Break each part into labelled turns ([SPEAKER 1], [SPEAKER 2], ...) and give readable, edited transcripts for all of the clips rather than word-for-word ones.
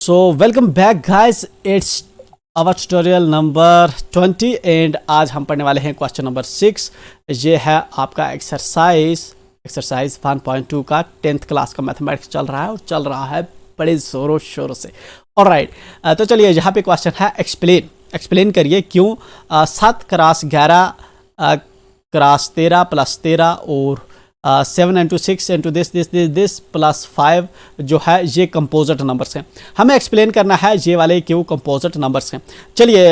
[SPEAKER 1] So welcome back guys, it's our tutorial number 20 and आज हम पढ़ने वाले हैं क्वेश्चन नंबर 6। ये है आपका एक्सरसाइज 1.2 का 10th क्लास का मैथमेटिक्स चल रहा है और चल रहा है बड़े ज़ोरों शोरों से। ऑलराइट, तो चलिए यहाँ पे क्वेश्चन है एक्सप्लेन करिए क्यों 7 क्रॉस 11 क्रॉस 13 प्लस 13 और 7 इंटू 6 इंटू दिस प्लस 5 जो है ये कंपोजिट नंबर्स हैं। हमें एक्सप्लेन करना है ये वाले क्यों कंपोजिट नंबर्स हैं। चलिए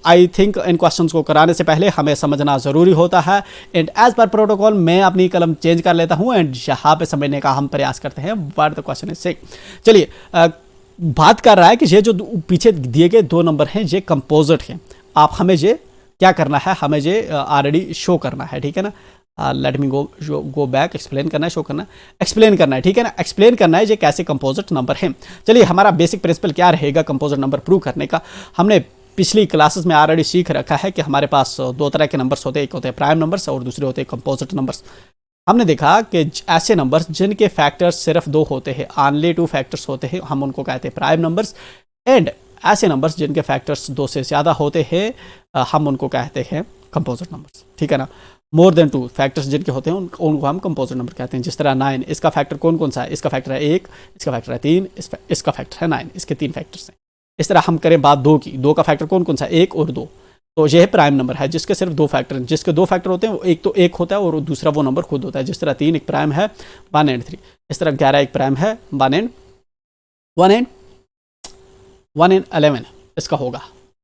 [SPEAKER 1] आई थिंक इन क्वेश्चंस को कराने से पहले हमें समझना ज़रूरी होता है एंड एज पर प्रोटोकॉल मैं अपनी कलम चेंज कर लेता हूँ एंड यहाँ पे समझने का हम प्रयास करते हैं what the question is saying. चलिए बात कर रहा है कि ये जो पीछे दिए गए दो नंबर हैं ये कंपोजिट हैं। आप हमें ये क्या करना है, हमें ये ऑलरेडी शो करना है, ठीक है ना। Let me go back, explain करना है, शो करना है, एक्सप्लेन करना है, ठीक है ना। एक्सप्लेन करना है ये कैसे कंपोजिट नंबर हैं। चलिए हमारा बेसिक प्रिंसिपल क्या रहेगा कंपोजिट नंबर प्रूव करने का। हमने पिछली क्लासेस में ऑलरेडी सीख रखा है कि हमारे पास दो तरह के नंबर्स होते हैं, एक होते हैं प्राइम नंबर्स और दूसरे होते हैं कंपोजिट नंबर्स। हमने देखा कि ऐसे नंबर्स जिनके फैक्टर्स सिर्फ दो होते हैं, ऑनली 2 फैक्टर्स होते हैं, हम उनको कहते हैं प्राइम नंबर्स। एंड ऐसे नंबर्स जिनके फैक्टर्स 2 से ज़्यादा होते हैं हम उनको कहते हैं कंपोजिट नंबर्स, ठीक है ना। मोर देन 2 फैक्टर्स जिनके होते हैं उनको हम कंपोजिट नंबर कहते हैं। जिस तरह 9, इसका फैक्टर कौन कौन सा है, इसका फैक्टर है 1, इसका फैक्टर है 3, इसका फैक्टर है 9, इसके 3 फैक्टर्स हैं। इस तरह हम करें बात 2 की, 2 का फैक्टर कौन कौन सा है, 1 और 2, तो यह प्राइम नंबर है जिसके सिर्फ 2 फैक्टर हैं। जिसके 2 फैक्टर होते हैं वो एक तो 1 होता है और दूसरा वो नंबर खुद होता है। जिस तरह 3 एक प्राइम है 1 एंड 3, इस तरह 11 एक प्राइम है 1 एंड 11 इसका होगा।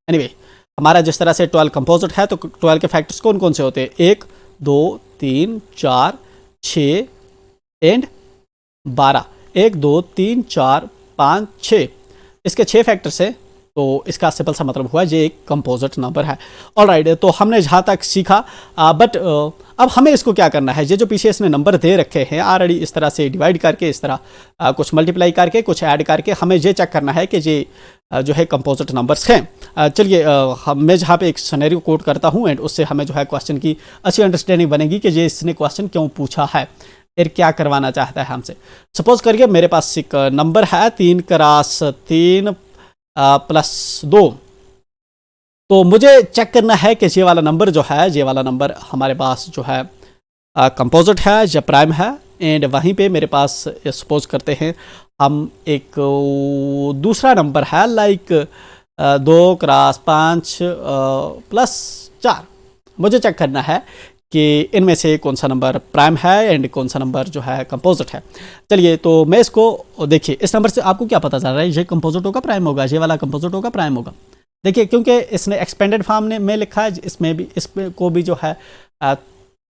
[SPEAKER 1] एनीवे हमारा जिस तरह से 12 कंपोजिट है तो 12 के फैक्टर्स कौन कौन से होते हैं, 1 2 3 4 6 एंड 12, 1 2 3 4 5 6, इसके 6 फैक्टर्स हैं तो इसका सिंपल सा मतलब हुआ ये एक कंपोजिट नंबर है। ऑलराइट, तो हमने जहाँ तक सीखा बट अब हमें इसको क्या करना है, ये जो पीछे इसने नंबर दे रखे हैं ऑलरेडी इस तरह से डिवाइड करके, इस तरह कुछ मल्टीप्लाई करके कुछ ऐड करके हमें ये चेक करना है कि ये जो है कंपोजिट नंबर्स हैं। चलिए मैं जहाँ पे एक सिनेरियो कोट करता हूँ एंड उससे हमें जो है क्वेश्चन की अच्छी अंडरस्टैंडिंग बनेगी कि ये इसने क्वेश्चन क्यों पूछा है और क्या करवाना चाहता है हमसे। सपोज करिए मेरे पास एक नंबर है 3 क्रॉस 3 प्लस 2, तो मुझे चेक करना है कि ये वाला नंबर जो है, ये वाला नंबर हमारे पास जो है कंपोजिट है या प्राइम है। एंड वहीं पे मेरे पास सपोज करते हैं हम एक दूसरा नंबर है लाइक 2 क्रॉस 5 प्लस 4। मुझे चेक करना है कि इनमें से कौन सा नंबर प्राइम है एंड कौन सा नंबर जो है कंपोजिट है। चलिए तो मैं इसको देखिए, इस नंबर से आपको क्या पता चल रहा है, ये कंपोजिट होगा प्राइम होगा, ये वाला कंपोजिट होगा प्राइम होगा। देखिए क्योंकि इसने एक्सपेंडेड फॉर्म में लिखा है, इसमें को भी जो है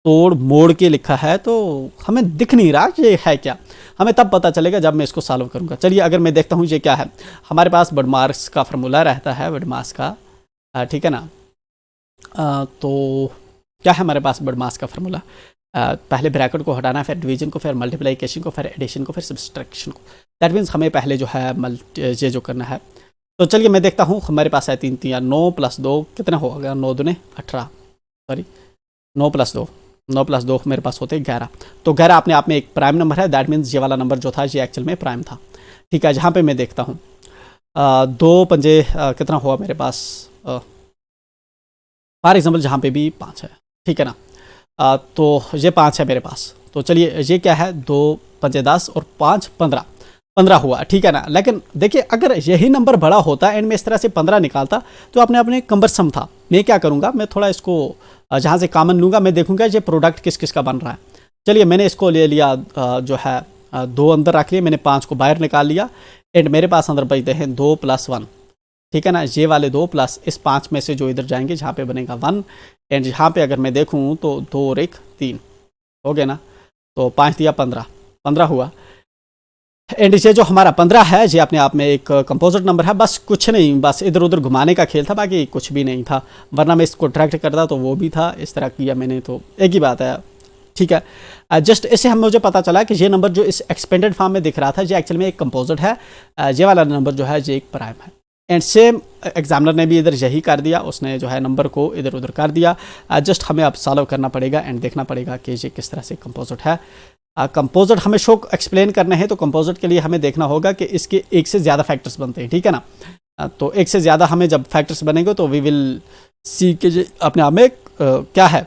[SPEAKER 1] तोड़ मोड़ के लिखा है, तो हमें दिख नहीं रहा ये है क्या। हमें तब पता चलेगा जब मैं इसको सॉल्व करूँगा। चलिए अगर मैं देखता हूँ ये क्या है, हमारे पास बडमार्क्स का फार्मूला रहता है, बडमास का, ठीक है ना। तो क्या है हमारे पास बडमास का फार्मूला, पहले ब्रैकेट को हटाना, फिर डिवीजन को, फिर मल्टीप्लिकेशन को, फिर एडिशन को, फिर सब्सट्रैक्शन को। दैट मीन्स हमें पहले जो है ये जो करना है। तो चलिए मैं देखता हूँ, हमारे पास है 3 3 9 प्लस 2 कितना होगा, 9 दूने 18, सॉरी 9 प्लस 2 मेरे पास होते 11। तो 11 अपने आप में एक प्राइम नंबर है। दैट मीन्स ये वाला नंबर जो था ये एक्चुअल में प्राइम था, ठीक है। जहाँ पे मैं देखता हूँ 2 पंजे कितना हुआ मेरे पास, फॉर एग्जाम्पल जहाँ पे भी 5 है, ठीक है ना। तो ये 5 है मेरे पास, तो चलिए ये क्या है, 2 पंजे 10 और 5 15 हुआ, ठीक है ना। लेकिन देखिए अगर यही नंबर बड़ा होता एंड में इस तरह से 15 निकालता तो अपने कम्बरसम था। मैं क्या करूँगा, मैं थोड़ा इसको जहाँ से कॉमन लूँगा, मैं देखूँगा ये प्रोडक्ट किस किस का बन रहा है। चलिए मैंने इसको ले लिया, जो है 2 अंदर रख लिए, मैंने 5 को बाहर निकाल लिया एंड मेरे पास अंदर बचते हैं 2 + 1, ठीक है ना। ये वाले 2 प्लस इस 5 में से जो इधर जाएंगे जहाँ पे बनेगा 1 एंड यहाँ पे अगर मैं देखूँ तो 2 और 1 3 हो गया ना। तो 5 दिया 15 हुआ एंड ये जो हमारा 15 है ये अपने आप में एक कंपोजिट नंबर है। बस कुछ नहीं, बस इधर उधर घुमाने का खेल था, बाकी कुछ भी नहीं था। वरना मैं इसको ट्रैक्ट करता तो वो भी था, इस तरह किया मैंने तो एक ही बात है, ठीक है। जस्ट इससे हम मुझे पता चला कि ये नंबर जो इस एक्सपेंडेड फॉर्म में दिख रहा था ये एक्चुअल में एक कंपोजिट है, ये वाला नंबर जो है ये एक प्राइम है। एंड सेम एग्जामिनर ने भी इधर यही कर दिया, उसने जो है नंबर को इधर उधर कर दिया। जस्ट हमें अब सॉल्व करना पड़ेगा एंड देखना पड़ेगा कि ये किस तरह से कंपोजिट है। कंपोजिट हमें शो एक्सप्लेन करने हैं, तो कंपोजिट के लिए हमें देखना होगा कि इसके एक से ज़्यादा फैक्टर्स बनते हैं, ठीक है ना। तो एक से ज़्यादा हमें जब फैक्टर्स बनेंगे तो वी विल सी के ये अपने आप में क्या है,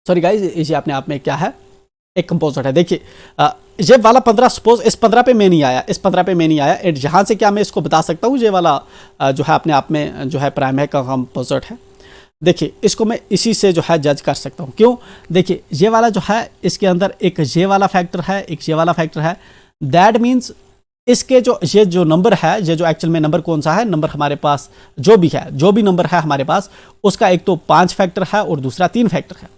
[SPEAKER 1] सॉरी गाइज, ये अपने आप में क्या है, एक कंपोजिट है। देखिए ये वाला 15 सपोज इस 15 पे मैं नहीं आया, इस 15 पे मैं नहीं आया, एंड यहाँ से क्या मैं इसको बता सकता हूँ ये वाला जो है अपने आप में जो है प्राइम है का कंपोजिट है। देखिए इसको मैं इसी से जो है जज कर सकता हूँ। क्यों? देखिए ये वाला जो है इसके अंदर एक ये वाला फैक्टर है, एक ये वाला फैक्टर है। दैट मीन्स इसके ये जो नंबर है, ये जो एक्चुअल में नंबर कौन सा है, नंबर हमारे पास जो भी नंबर है हमारे पास, उसका एक तो 5 फैक्टर है और दूसरा 3 फैक्टर है,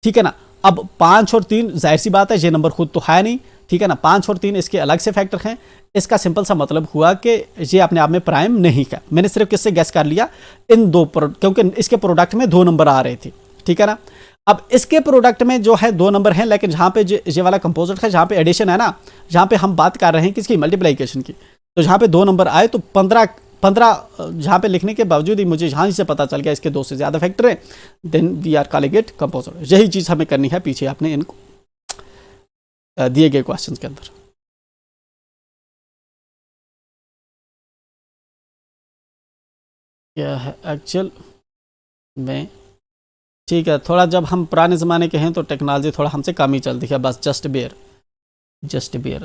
[SPEAKER 1] ठीक है ना। अब 5 और 3 जाहिर सी बात है ये नंबर खुद तो है नहीं, ठीक है ना। 5 और 3 इसके अलग से फैक्टर हैं। इसका सिंपल सा मतलब हुआ कि ये अपने आप में प्राइम नहीं है। मैंने सिर्फ किससे गैस कर लिया, इन दो क्योंकि इसके प्रोडक्ट में 2 नंबर आ रहे थे, ठीक है ना। अब इसके प्रोडक्ट में जो है 2 नंबर हैं, लेकिन जहाँ पे ये वाला कंपोजिट है, जहाँ पे एडिशन है ना, जहाँ पे हम बात कर रहे हैं किसकी, मल्टीप्लिकेशन की, तो जहाँ पे 2 नंबर आए तो 15 जहाँ पे लिखने के बावजूद ही मुझे यहाँ से पता चल गया इसके 2 से ज़्यादा फैक्टर हैं, then we are calling it composite. यही चीज़ हमें करनी है पीछे आपने इनको दिए गए क्वेश्चन के अंदर। क्या है एक्चुअल में, ठीक है। थोड़ा जब हम पुराने ज़माने के हैं तो टेक्नोलॉजी थोड़ा हमसे कम ही चलती है, बस जस्ट बेयर,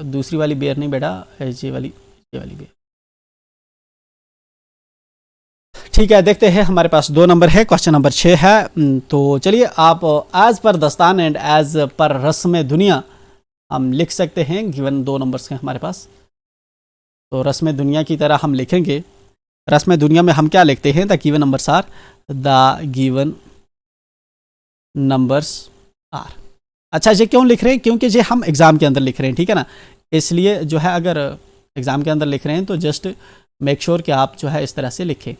[SPEAKER 1] दूसरी वाली बेयर नहीं बेटा, ये वाली बेयर, ठीक है। देखते हैं, हमारे पास 2 नंबर है, क्वेश्चन नंबर 6 है। तो चलिए आप as per Dastan and as per रस्म दुनिया हम लिख सकते हैं। गिवन 2 नंबर्स हैं हमारे पास, तो रस्म दुनिया की तरह हम लिखेंगे। रस्म दुनिया में हम क्या लिखते हैं, the given numbers are, the given numbers are. अच्छा ये क्यों लिख रहे हैं, क्योंकि ये हम एग्ज़ाम के अंदर लिख रहे हैं, ठीक है ना। इसलिए जो है अगर एग्ज़ाम के अंदर लिख रहे हैं तो जस्ट मेक श्योर कि आप जो है इस तरह से लिखें,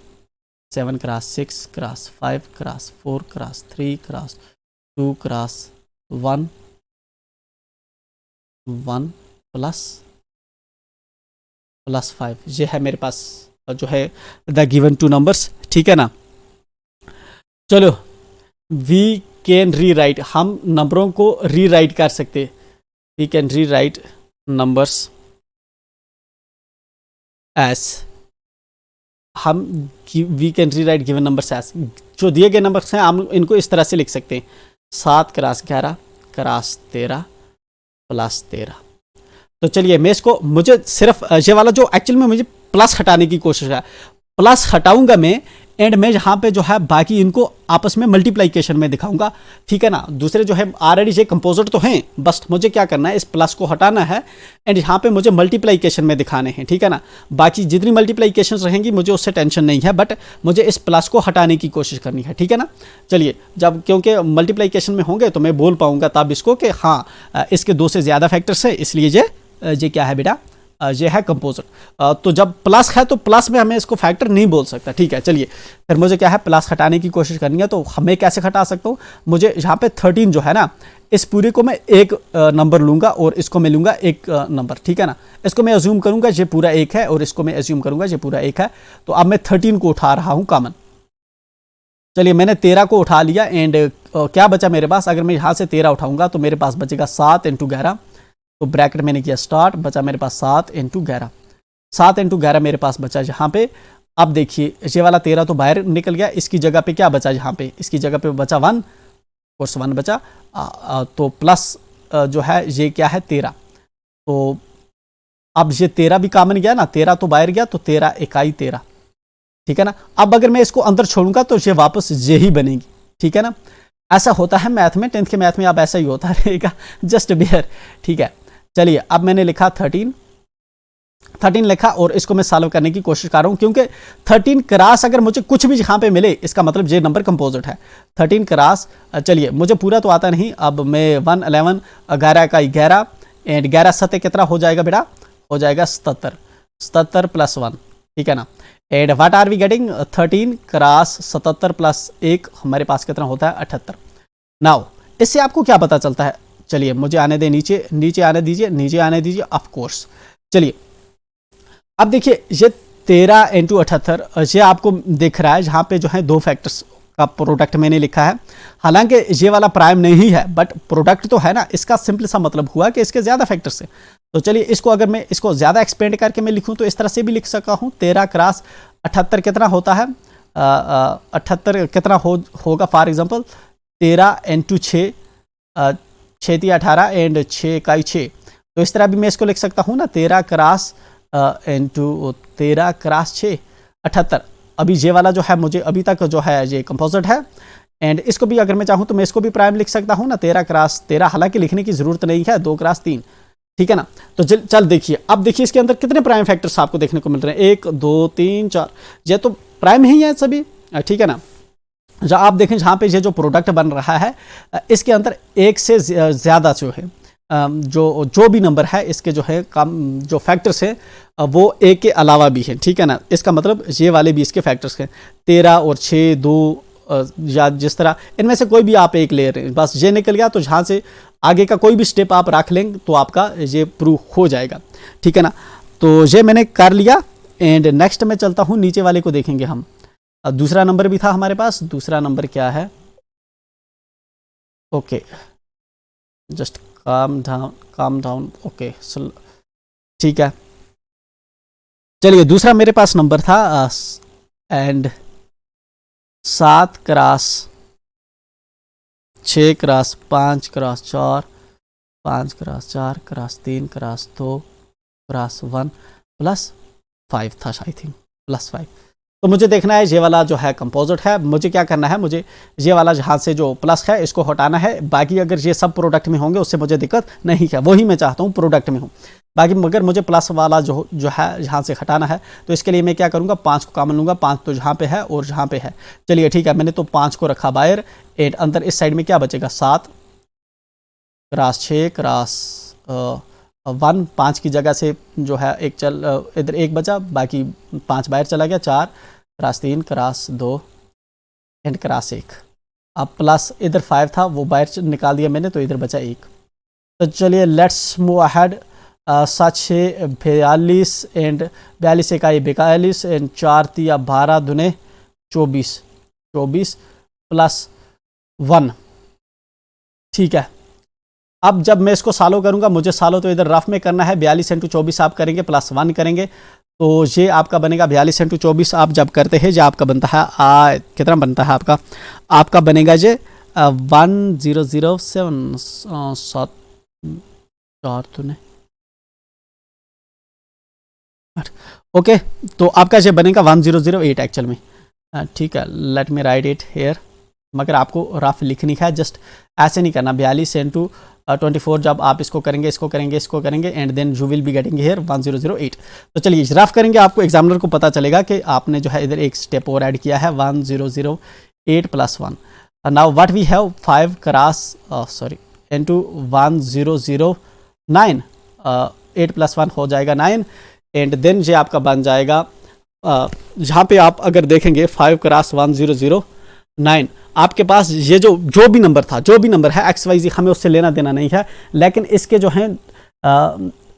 [SPEAKER 1] 7 cross 6 cross 5 cross 4 cross 3 cross 2 cross 1 plus 5, ये है मेरे पास जो है द गिवन 2 नंबर्स, ठीक है ना। चलो वी कैन री राइट, हम नंबरों को री राइट कर सकते, we can rewrite numbers as, हम we can rewrite given numbers as, जो दिए गए नंबर्स हैं हम इनको इस तरह से लिख सकते हैं, 7 क्रॉस 11 क्रॉस 13 प्लस 13। तो चलिए मैं इसको, मुझे सिर्फ ये वाला जो एक्चुअल में मुझे प्लस हटाने की कोशिश है, प्लस हटाऊंगा मैं, एंड मैं यहाँ पे जो है बाकी इनको आपस में मल्टीप्लिकेशन में दिखाऊंगा, ठीक है ना। दूसरे जो है ऑलरेडी ये कंपोजिट तो हैं, बस मुझे क्या करना है, इस प्लस को हटाना है एंड यहाँ पे मुझे मल्टीप्लिकेशन में दिखाने हैं, ठीक है ना। बाकी जितनी मल्टीप्लिकेशन रहेंगी मुझे उससे टेंशन नहीं है, बट मुझे इस प्लस को हटाने की कोशिश करनी है, ठीक है ना। चलिए जब क्योंकि मल्टीप्लिकेशन में होंगे तो मैं बोल पाऊँगा तब इसको कि हाँ इसके 2 से ज़्यादा फैक्टर्स है, इसलिए ये क्या है बेटा, ये है कंपोजिट। तो जब प्लस है तो प्लस में हमें इसको फैक्टर नहीं बोल सकता, ठीक है। चलिए फिर मुझे क्या है, प्लस हटाने की कोशिश करनी है, तो हमें कैसे हटा सकता हूँ, मुझे यहाँ पे 13 जो है ना, इस पूरे को मैं एक नंबर लूँगा और इसको मैं लूँगा एक नंबर, ठीक है ना। इसको मैं अज्यूम करूँगा ये पूरा 1 है और इसको मैं अज्यूम करूँगा ये पूरा 1 है, तो अब मैं 13 को उठा रहा हूँ कॉमन। चलिए मैंने 13 को उठा लिया एंड क्या बचा मेरे पास, अगर मैं यहाँ से 13 उठाऊँगा तो मेरे पास बचेगा 7 × 11, तो ब्रैकेट मैंने किया स्टार्ट, बचा मेरे पास 7 × 11, 7 × 11 मेरे पास बचा यहाँ पे। अब देखिए ये वाला 13 तो बाहर निकल गया, इसकी जगह पे क्या बचा, यहाँ पे इसकी जगह पे बचा 1, कोर्स 1 बचा, तो प्लस जो है ये क्या है 13, तो अब ये 13 भी कॉमन गया ना, 13 तो बाहर गया, तो 13 इकाई 13, ठीक है ना। अब अगर मैं इसको अंदर छोड़ूंगा तो ये वापस ये ही बनेगी, ठीक है ना। ऐसा होता है मैथ में, 10th के मैथ में अब ऐसा ही होता रहेगा, जस्ट बेयर, ठीक है। चलिए अब मैंने लिखा 13 लिखा और इसको मैं सॉल्व करने की कोशिश कर रहा हूँ, क्योंकि 13 क्रॉस अगर मुझे कुछ भी यहाँ पे मिले इसका मतलब ये नंबर कंपोजिट है। 13 क्रॉस, चलिए मुझे पूरा तो आता नहीं, अब मैं 1 11 11 का 11 एंड 11 7 कितना हो जाएगा बेटा, हो जाएगा 77 प्लस 1, ठीक है ना। And what are we getting, 13 cross 77 plus 1 हमारे पास कितना होता है 78। नाउ इससे आपको क्या पता चलता है, चलिए मुझे आने दे, नीचे आने दीजिए ऑफ कोर्स। चलिए अब देखिए ये 13 × 78 ये आपको दिख रहा है, जहाँ पे जो है 2 फैक्टर्स का प्रोडक्ट मैंने लिखा है। हालांकि ये वाला प्राइम नहीं है बट प्रोडक्ट तो है ना, इसका सिंपल सा मतलब हुआ कि इसके ज़्यादा फैक्टर्स हैं। तो चलिए इसको अगर मैं इसको ज़्यादा एक्सपेंड करके मैं लिखूँ तो इस तरह से भी लिख सका हूँ। 13 क्रॉस 78 कितना होता है, 78 कितना होगा फॉर एग्जांपल 13 इंटू 6, 6 × 18 एंड 6 × 6। तो इस तरह भी मैं इसको लिख सकता हूँ ना, 13 क्रॉस इंटू 13 क्रॉस 6 78। अभी ये वाला जो है मुझे अभी तक जो है ये कंपोजिट है, एंड इसको भी अगर मैं चाहूँ तो मैं इसको भी प्राइम लिख सकता हूँ ना, 13 क्रॉस 13। हालांकि लिखने की जरूरत नहीं है, 2 क्रॉस 3, ठीक है ना। तो चल देखिए, अब देखिए इसके अंदर कितने प्राइम फैक्टर्स आपको देखने को मिल रहे हैं, 1 2 3 4, ये तो प्राइम ही है सभी, ठीक है ना। जहाँ आप देखें जहाँ पे ये जो प्रोडक्ट बन रहा है इसके अंदर एक से ज़्यादा जो है जो भी नंबर है इसके जो है जो फैक्टर्स हैं वो एक के अलावा भी हैं, ठीक है ना। इसका मतलब ये वाले भी इसके फैक्टर्स हैं, 13 और 6 2, या जिस तरह इनमें से कोई भी आप एक ले रहे हैं, बस ये निकल गया तो जहाँ से आगे का कोई भी स्टेप आप रख लेंगे तो आपका ये प्रूफ हो जाएगा, ठीक है ना। तो ये मैंने कर लिया, एंड नेक्स्ट में चलता हूँ, नीचे वाले को देखेंगे हम। दूसरा नंबर भी था हमारे पास, दूसरा नंबर क्या है, okay just calm down, okay ठीक है। चलिए दूसरा मेरे पास नंबर था and 7 cross 6 cross 5 cross 4 5 cross 4 cross 3 cross 2 cross 1 plus 5 था, आई थिंक प्लस 5। तो मुझे देखना है ये वाला जो है कंपोजिट है, मुझे क्या करना है, मुझे ये वाला जहाँ से जो प्लस है इसको हटाना है। बाकी अगर ये सब प्रोडक्ट में होंगे उससे मुझे दिक्कत नहीं है, वही मैं चाहता हूँ प्रोडक्ट में हूँ। बाकी मगर मुझे प्लस वाला जो है यहाँ से हटाना है, तो इसके लिए मैं क्या करूँगा, 5 को कॉमन लूँगा, 5 तो जहाँ पे है और जहाँ पे है। चलिए ठीक है, मैंने तो 5 को रखा बाहर, 8 अंदर, इस साइड में क्या बचेगा, 7 क्रॉस 6 क्रॉस 1, 5 की जगह से जो है एक इधर 1 बचा, बाकी 5 बाहर चला गया, 4 क्रॉस 3 क्रॉस 2 एंड क्रॉस 1। अब प्लस इधर 5 था वो बाहर निकाल दिया मैंने, तो इधर बचा 1। तो चलिए लेट्स मूव अहेड। 7 6 42 एंड 42 इकाई 42 एंड 4 3 12 दूने 24 प्लस 1, ठीक है। अब जब मैं इसको सालो करूंगा, मुझे सालो तो इधर रफ में करना है, 42 इंटू 24 आप करेंगे प्लस 1 करेंगे, तो ये आपका बनेगा 42 इंटू 24 आप जब करते हैं, जो आपका बनता है कितना बनता है आपका बनेगा ये 1007 7 4 दूने 8, ओके। तो आपका ये बनेगा 1008 एक्चुअल में, ठीक है। Let me right it here, मगर आपको रफ लिखनी है, जस्ट ऐसे नहीं करना। 42 इंटू 24 जब आप इसको करेंगे and then you will be getting here 1008। तो चलिए रफ करेंगे, आपको एग्जामिनर को पता चलेगा कि आपने जो है इधर एक स्टेप और ऐड किया है, 1008 plus 1। Now what we have 5 cross into 1009, 8 प्लस 1 हो जाएगा 9, एंड देन ये आपका बन जाएगा जहाँ पे आप अगर देखेंगे 5 क्रॉस 1009, आपके पास ये जो भी नंबर था, जो भी नंबर है XYZ, हमें उससे लेना देना नहीं है, लेकिन इसके जो हैं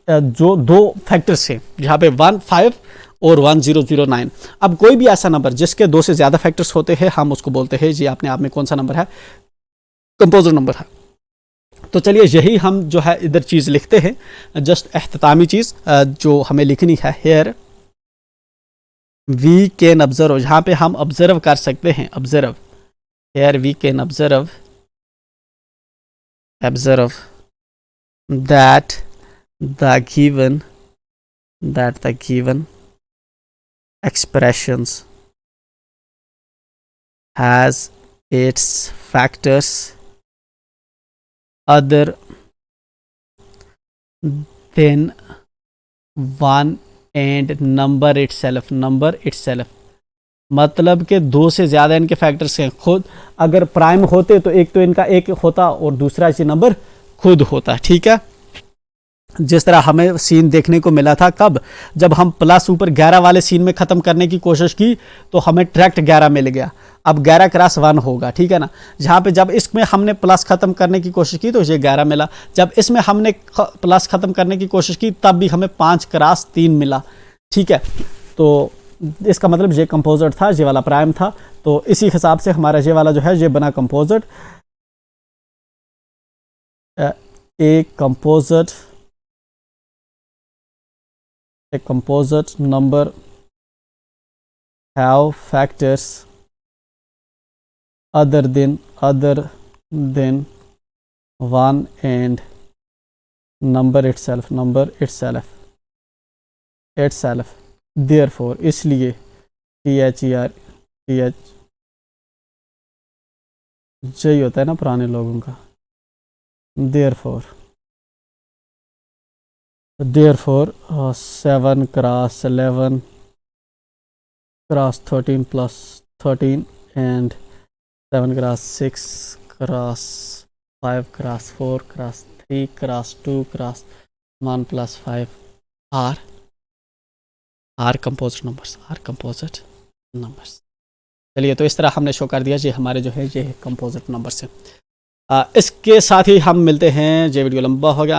[SPEAKER 1] जो 2 फैक्टर्स हैं जहाँ पे 1 5 और 1009। अब कोई भी ऐसा नंबर जिसके 2 से ज़्यादा फैक्टर्स होते हैं हम उसको बोलते हैं ये अपने आप में कौन सा नंबर है, कंपोजिट नंबर है। तो चलिए यही हम जो है इधर चीज़ लिखते हैं, जस्ट एहततामी चीज़ जो हमें लिखनी है, हेयर वी कैन ऑब्जर्व, जहाँ पे हम ऑब्जर्व कर सकते हैं, observe, here we can observe that the given expressions has its factors other than 1 and number itself, मतलब कि 2 से ज़्यादा इनके फैक्टर्स हैं। खुद अगर प्राइम होते तो एक तो इनका एक होता और दूसरा ये नंबर खुद होता, ठीक है। जिस तरह हमें सीन देखने को मिला था, कब, जब हम प्लस ऊपर 11 वाले सीन में ख़त्म करने की कोशिश की तो हमें डायरेक्ट 11 मिल गया। अब 11 क्रॉस 1 होगा, ठीक है ना। जहाँ पे जब इसमें हमने प्लस ख़त्म करने की कोशिश की तो ये 11 मिला, जब इसमें हमने प्लस ख़त्म करने की कोशिश की तब भी हमें 5 क्रॉस 3 मिला, ठीक है। तो इसका मतलब ये कंपोजिट था, ये वाला प्राइम था। तो इसी हिसाब से हमारा ये वाला जो है ये बना composite, a composite number have factors other than 1 and number itself therefore इसलिए THER यही होता है ना पुराने लोगों का, therefore 7 cross 11 cross 13 plus 13 and 7 cross 6 cross 5 cross 4 cross 3 cross 2 cross 1 plus 5 are composite numbers। चलिए, तो इस तरह हमने शो कर दिया जी हमारे जो है ये कंपोजिट नंबर से। इसके साथ ही हम मिलते हैं, ये वीडियो लंबा हो गया,